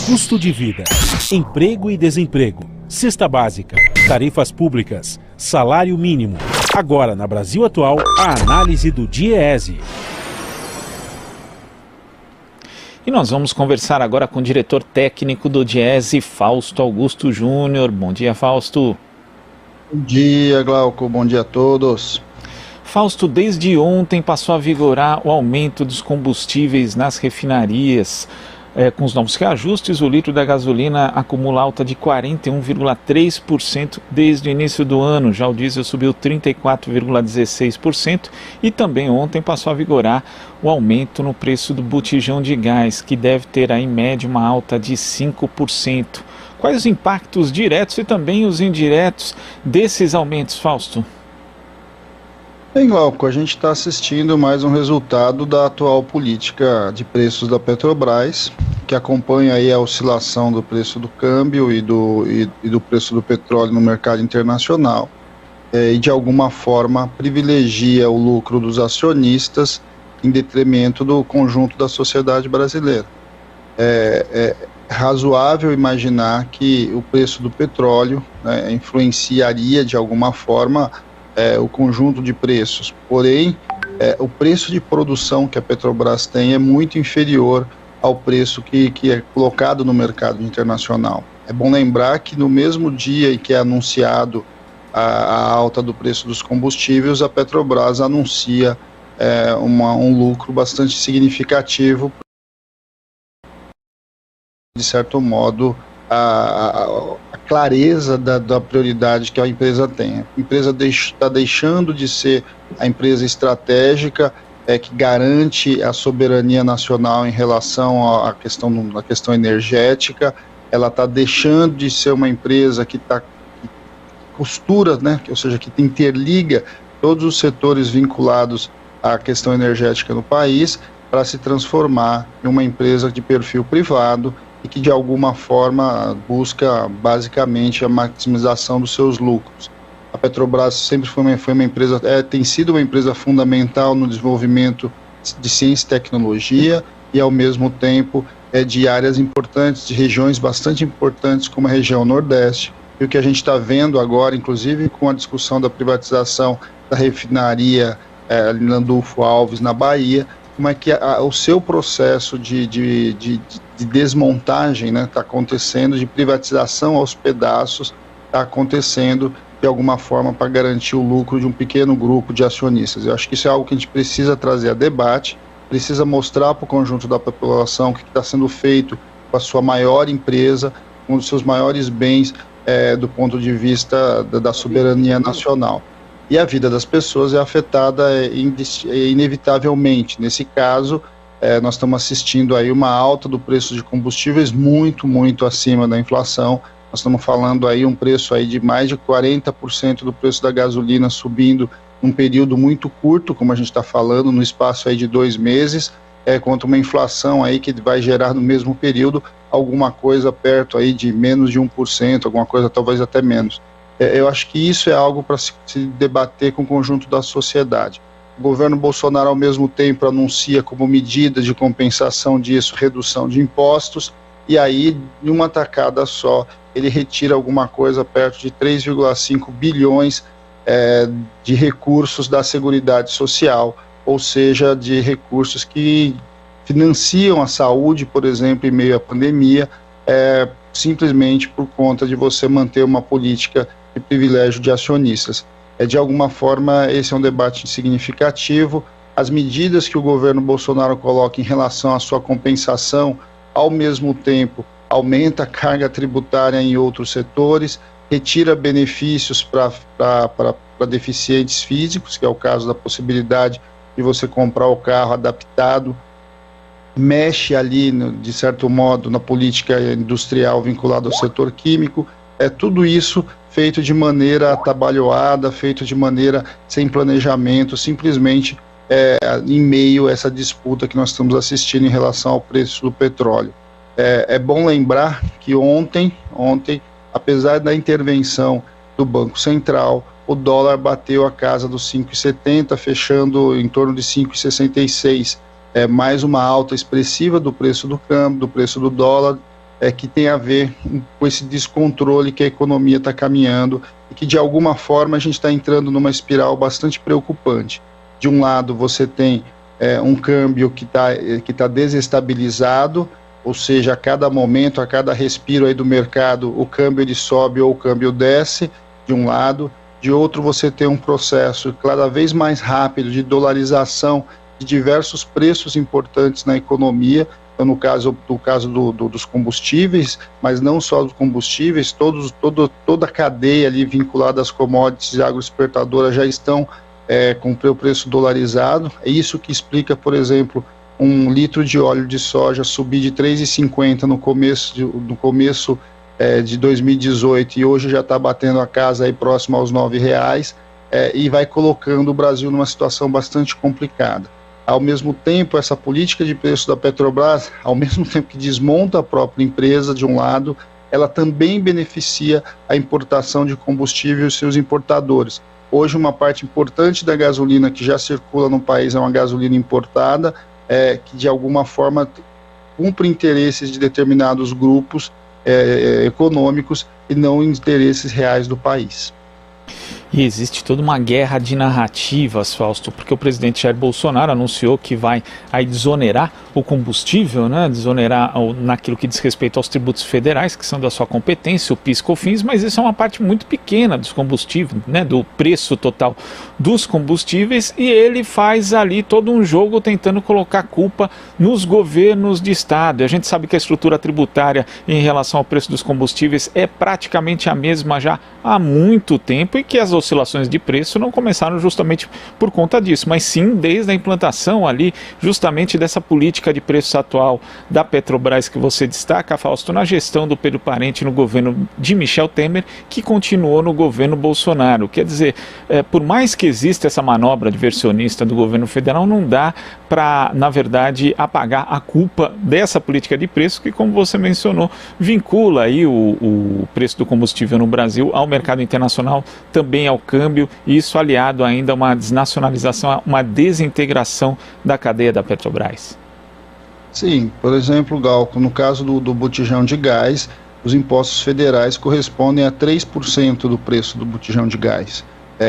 Custo de vida, emprego e desemprego, cesta básica, tarifas públicas, salário mínimo. Agora, na Brasil Atual, a análise do DIEESE. E nós vamos conversar agora com o diretor técnico do DIEESE, Fausto Augusto Júnior. Bom dia, Fausto. Bom dia, Glauco. Bom dia a todos. Fausto, desde ontem passou a vigorar o aumento dos combustíveis nas refinarias. Com os novos reajustes, o litro da gasolina acumula alta de 41,3% desde o início do ano. Já o diesel subiu 34,16% e também ontem passou a vigorar o aumento no preço do botijão de gás, que deve ter aí, em média uma alta de 5%. Quais os impactos diretos e também os indiretos desses aumentos, Fausto? Bem, Glauco, a gente está assistindo mais um resultado da atual política de preços da Petrobras, que acompanha aí a oscilação do preço do câmbio e do preço do petróleo no mercado internacional, e de alguma forma privilegia o lucro dos acionistas em detrimento do conjunto da sociedade brasileira. É razoável imaginar que o preço do petróleo, né, influenciaria de alguma forma o conjunto de preços, porém o preço de produção que a Petrobras tem é muito inferior ao preço que é colocado no mercado internacional. É bom lembrar que no mesmo dia em que é anunciado a alta do preço dos combustíveis, a Petrobras anuncia um lucro bastante significativo, de certo modo, a clareza da prioridade que a empresa tem. A empresa está deixando de ser a empresa estratégica que garante a soberania nacional em relação à questão energética. Ela está deixando de ser uma empresa que costura, né, ou seja, que interliga todos os setores vinculados à questão energética no país, para se transformar em uma empresa de perfil privado e que de alguma forma busca basicamente a maximização dos seus lucros. A Petrobras sempre foi uma empresa, tem sido uma empresa fundamental no desenvolvimento de ciência e tecnologia e ao mesmo tempo de áreas importantes, de regiões bastante importantes como a região Nordeste. E o que a gente está vendo agora, inclusive com a discussão da privatização da refinaria Landulfo Alves na Bahia, como é que o seu processo de desmontagem, né, está acontecendo, de privatização aos pedaços, está acontecendo de alguma forma para garantir o lucro de um pequeno grupo de acionistas. Eu acho que isso é algo que a gente precisa trazer a debate, precisa mostrar para o conjunto da população o que está sendo feito com a sua maior empresa, um dos seus maiores bens do ponto de vista da soberania nacional. E a vida das pessoas é afetada inevitavelmente. Nesse caso, nós estamos assistindo aí uma alta do preço de combustíveis muito, muito acima da inflação. Nós estamos falando aí um preço aí de mais de 40% do preço da gasolina subindo num período muito curto, como a gente está falando, no espaço aí de 2 meses, contra uma inflação aí que vai gerar no mesmo período alguma coisa perto aí de menos de 1%, alguma coisa talvez até menos. Eu acho que isso é algo para se debater com o conjunto da sociedade. O governo Bolsonaro, ao mesmo tempo, anuncia como medida de compensação disso, redução de impostos, e aí, em uma tacada só, ele retira alguma coisa perto de 3,5 bilhões de recursos da Seguridade Social, ou seja, de recursos que financiam a saúde, por exemplo, em meio à pandemia, simplesmente por conta de você manter uma política de privilégio de acionistas. De alguma forma, esse é um debate significativo. As medidas que o governo Bolsonaro coloca em relação à sua compensação, ao mesmo tempo, aumenta a carga tributária em outros setores, retira benefícios para deficientes físicos, que é o caso da possibilidade de você comprar o carro adaptado, mexe ali, de certo modo, na política industrial vinculada ao setor químico. Tudo isso feito de maneira atabalhoada, feito de maneira sem planejamento, simplesmente em meio a essa disputa que nós estamos assistindo em relação ao preço do petróleo. É bom lembrar que ontem, apesar da intervenção do Banco Central, o dólar bateu a casa dos 5,70, fechando em torno de 5,66. mais uma alta expressiva do preço do câmbio, do preço do dólar, que tem a ver com esse descontrole que a economia está caminhando e que de alguma forma a gente está entrando numa espiral bastante preocupante. De um lado você tem um câmbio que tá desestabilizado, ou seja, a cada momento, a cada respiro aí do mercado, o câmbio ele sobe ou o câmbio desce, de um lado. De outro, você tem um processo cada vez mais rápido de dolarização de diversos preços importantes na economia. Então, no caso dos combustíveis, mas não só dos combustíveis, toda a cadeia ali vinculada às commodities e agroexportadoras já estão com o preço dolarizado. É isso que explica, por exemplo, 1 litro de óleo de soja subir de 3,50 no começo de 2018 e hoje já está batendo a casa aí próximo aos R$9, e vai colocando o Brasil numa situação bastante complicada. Ao mesmo tempo, essa política de preço da Petrobras, ao mesmo tempo que desmonta a própria empresa de um lado, ela também beneficia a importação de combustível e os seus importadores. Hoje, uma parte importante da gasolina que já circula no país é uma gasolina importada, que de alguma forma cumpre interesses de determinados grupos econômicos e não interesses reais do país. E existe toda uma guerra de narrativas, Fausto, porque o presidente Jair Bolsonaro anunciou que vai aí desonerar o combustível, né? Desonerar naquilo que diz respeito aos tributos federais, que são da sua competência, o PIS, COFINS, mas isso é uma parte muito pequena dos combustíveis, né? Do preço total dos combustíveis, e ele faz ali todo um jogo tentando colocar culpa nos governos de estado. E a gente sabe que a estrutura tributária em relação ao preço dos combustíveis é praticamente a mesma já há muito tempo e que as oscilações de preço não começaram justamente por conta disso, mas sim desde a implantação ali justamente dessa política de preços atual da Petrobras que você destaca, Fausto, na gestão do Pedro Parente no governo de Michel Temer, que continuou no governo Bolsonaro. Quer dizer, por mais que exista essa manobra diversionista do governo federal, não dá para, na verdade, apagar a culpa dessa política de preço que, como você mencionou, vincula aí o preço do combustível no Brasil ao mercado internacional, também ao câmbio, e isso aliado ainda a uma desnacionalização, a uma desintegração da cadeia da Petrobras. Sim, por exemplo, Galco, no caso do botijão de gás, os impostos federais correspondem a 3% do preço do botijão de gás.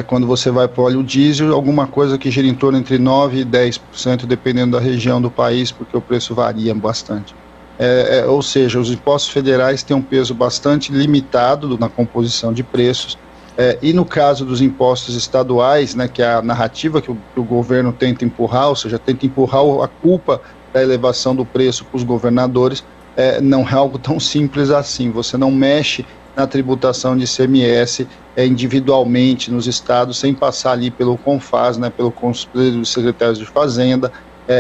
Quando você vai para o óleo diesel, alguma coisa que gira em torno entre 9% e 10%, dependendo da região do país, porque o preço varia bastante. Ou seja, os impostos federais têm um peso bastante limitado na composição de preços. E no caso dos impostos estaduais, né, que é a narrativa que o governo tenta empurrar, ou seja, tenta empurrar a culpa da elevação do preço para os governadores, não é algo tão simples assim. Você não mexe na tributação de ICMS individualmente nos estados, sem passar ali pelo CONFAS, né, pelo Conselho dos Secretários de Fazenda,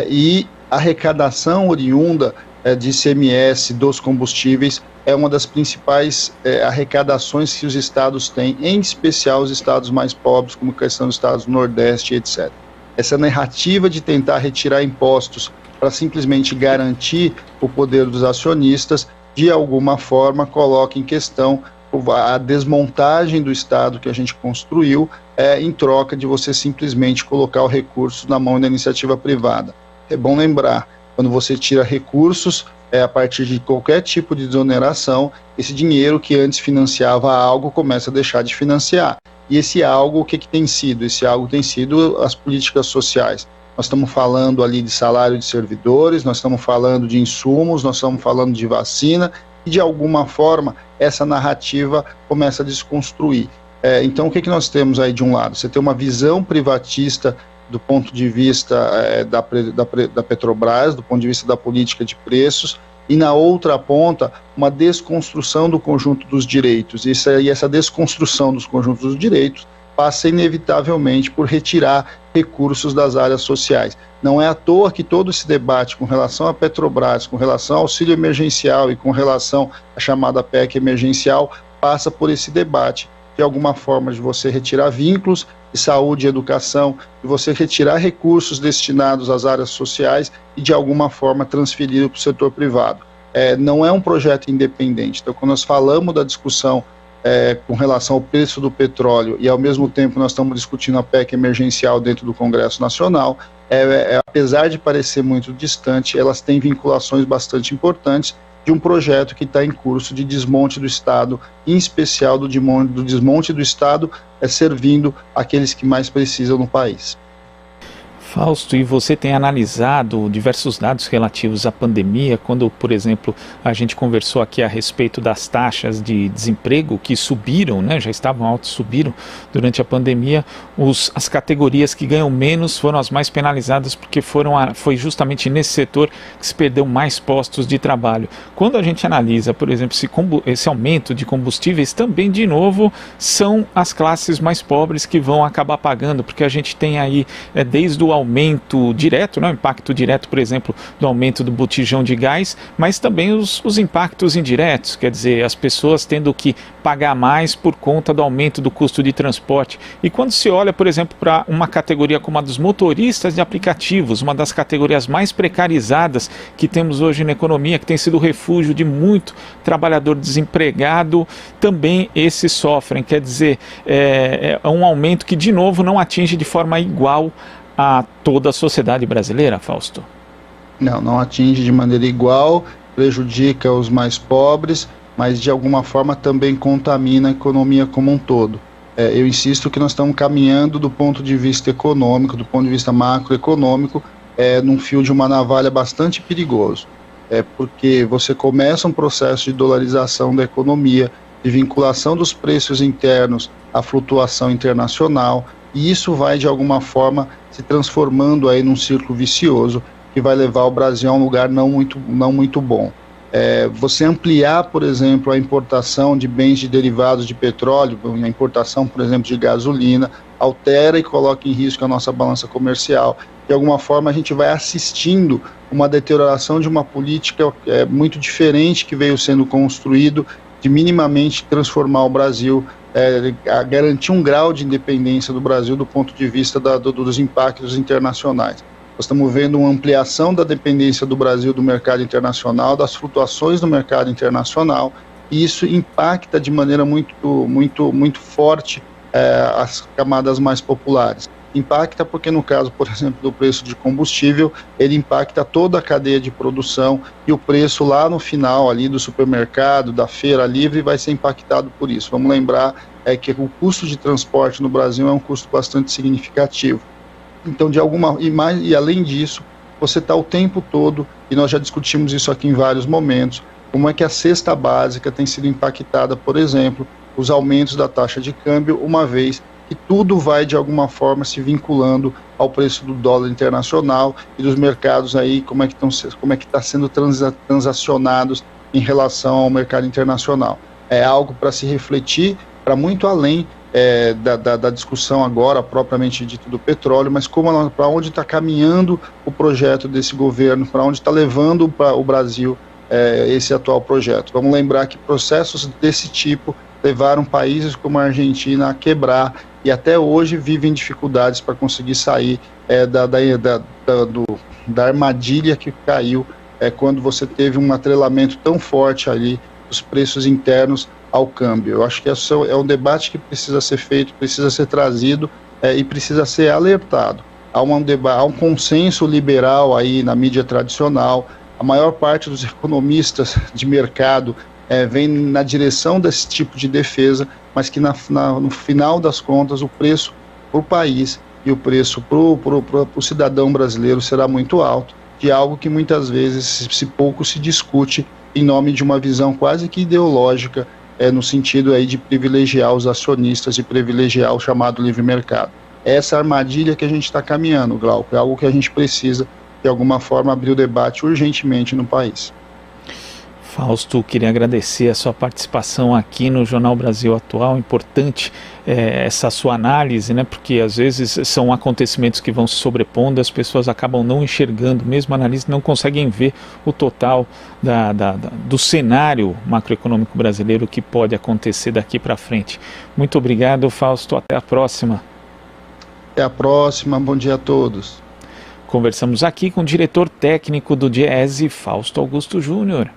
e a arrecadação oriunda de ICMS dos combustíveis é uma das principais arrecadações que os estados têm, em especial os estados mais pobres, como a questão dos estados do Nordeste, etc. Essa narrativa de tentar retirar impostos para simplesmente garantir o poder dos acionistas, de alguma forma coloca em questão a desmontagem do Estado que a gente construiu, em troca de você simplesmente colocar o recurso na mão da iniciativa privada. É bom lembrar, quando você tira recursos a partir de qualquer tipo de desoneração, esse dinheiro que antes financiava algo começa a deixar de financiar. E esse algo, o que tem sido? Esse algo tem sido as políticas sociais. Nós estamos falando ali de salário de servidores, nós estamos falando de insumos, nós estamos falando de vacina, e de alguma forma essa narrativa começa a desconstruir. Então o que nós temos aí de um lado? Você tem uma visão privatista do ponto de vista da Petrobras, do ponto de vista da política de preços, e na outra ponta uma desconstrução do conjunto dos direitos. E essa desconstrução dos conjuntos dos direitos passa inevitavelmente por retirar recursos das áreas sociais. Não é à toa que todo esse debate com relação à Petrobras, com relação ao auxílio emergencial e com relação à chamada PEC emergencial, passa por esse debate, de alguma forma de você retirar vínculos de saúde e educação, de você retirar recursos destinados às áreas sociais e de alguma forma transferir para o setor privado. Não é um projeto independente. Então, quando nós falamos da discussão com relação ao preço do petróleo, e ao mesmo tempo nós estamos discutindo a PEC emergencial dentro do Congresso Nacional, apesar de parecer muito distante, elas têm vinculações bastante importantes de um projeto que está em curso de desmonte do Estado, em especial do desmonte do Estado, servindo aqueles que mais precisam no país. Fausto, e você tem analisado diversos dados relativos à pandemia, quando, por exemplo, a gente conversou aqui a respeito das taxas de desemprego que subiram, né, já estavam altas, subiram durante a pandemia, as categorias que ganham menos foram as mais penalizadas, porque foi justamente nesse setor que se perdeu mais postos de trabalho. Quando a gente analisa, por exemplo, esse aumento de combustíveis, também, de novo, são as classes mais pobres que vão acabar pagando, porque a gente tem aí, desde o aumento direto, né, o impacto direto, por exemplo, do aumento do botijão de gás, mas também os impactos indiretos, quer dizer, as pessoas tendo que pagar mais por conta do aumento do custo de transporte. E quando se olha, por exemplo, para uma categoria como a dos motoristas de aplicativos, uma das categorias mais precarizadas que temos hoje na economia, que tem sido refúgio de muito trabalhador desempregado, também esses sofrem, quer dizer, é um aumento que, de novo, não atinge de forma igual a toda a sociedade brasileira, Fausto? Não atinge de maneira igual, prejudica os mais pobres, mas de alguma forma também contamina a economia como um todo. Eu insisto que nós estamos caminhando do ponto de vista econômico, do ponto de vista macroeconômico, num fio de uma navalha bastante perigoso. Porque você começa um processo de dolarização da economia, de vinculação dos preços internos à flutuação internacional, e isso vai, de alguma forma, se transformando aí num círculo vicioso que vai levar o Brasil a um lugar não muito bom. Você ampliar, por exemplo, a importação de bens de derivados de petróleo, a importação, por exemplo, de gasolina, altera e coloca em risco a nossa balança comercial. De alguma forma, a gente vai assistindo uma deterioração de uma política muito diferente que veio sendo construído, de minimamente transformar o Brasil, a garantir um grau de independência do Brasil do ponto de vista dos impactos internacionais. Nós estamos vendo uma ampliação da dependência do Brasil do mercado internacional, das flutuações do mercado internacional, e isso impacta de maneira muito forte as camadas mais populares. Impacta porque, no caso, por exemplo, do preço de combustível, ele impacta toda a cadeia de produção, e o preço lá no final ali do supermercado, da feira livre, vai ser impactado por isso. Vamos lembrar que o custo de transporte no Brasil é um custo bastante significativo. Então, e além disso, você está o tempo todo, e nós já discutimos isso aqui em vários momentos, como é que a cesta básica tem sido impactada, por exemplo, os aumentos da taxa de câmbio, uma vez que tudo vai, de alguma forma, se vinculando ao preço do dólar internacional e dos mercados aí, como é que está sendo transacionados em relação ao mercado internacional. É algo para se refletir, para muito além da discussão agora, propriamente dita, do petróleo, mas para onde está caminhando o projeto desse governo, para onde está levando o Brasil esse atual projeto. Vamos lembrar que processos desse tipo levaram países como a Argentina a quebrar, e até hoje vivem dificuldades para conseguir sair da armadilha que caiu quando você teve um atrelamento tão forte ali dos preços internos ao câmbio. Eu acho que esse é um debate que precisa ser feito, precisa ser trazido e precisa ser alertado. Há um consenso liberal aí na mídia tradicional, a maior parte dos economistas de mercado vem na direção desse tipo de defesa, mas que no final das contas o preço para o país e o preço para o cidadão brasileiro será muito alto, de algo que muitas vezes pouco se discute em nome de uma visão quase que ideológica, no sentido aí de privilegiar os acionistas e privilegiar o chamado livre mercado. Essa armadilha que a gente está caminhando, Glauco, é algo que a gente precisa, de alguma forma, abrir o debate urgentemente no país. Fausto, queria agradecer a sua participação aqui no Jornal Brasil Atual. Importante essa sua análise, né? Porque às vezes são acontecimentos que vão se sobrepondo, as pessoas acabam não enxergando, mesmo analistas não conseguem ver o total do cenário macroeconômico brasileiro que pode acontecer daqui para frente. Muito obrigado, Fausto. Até a próxima. Até a próxima. Bom dia a todos. Conversamos aqui com o diretor técnico do Diese, Fausto Augusto Júnior.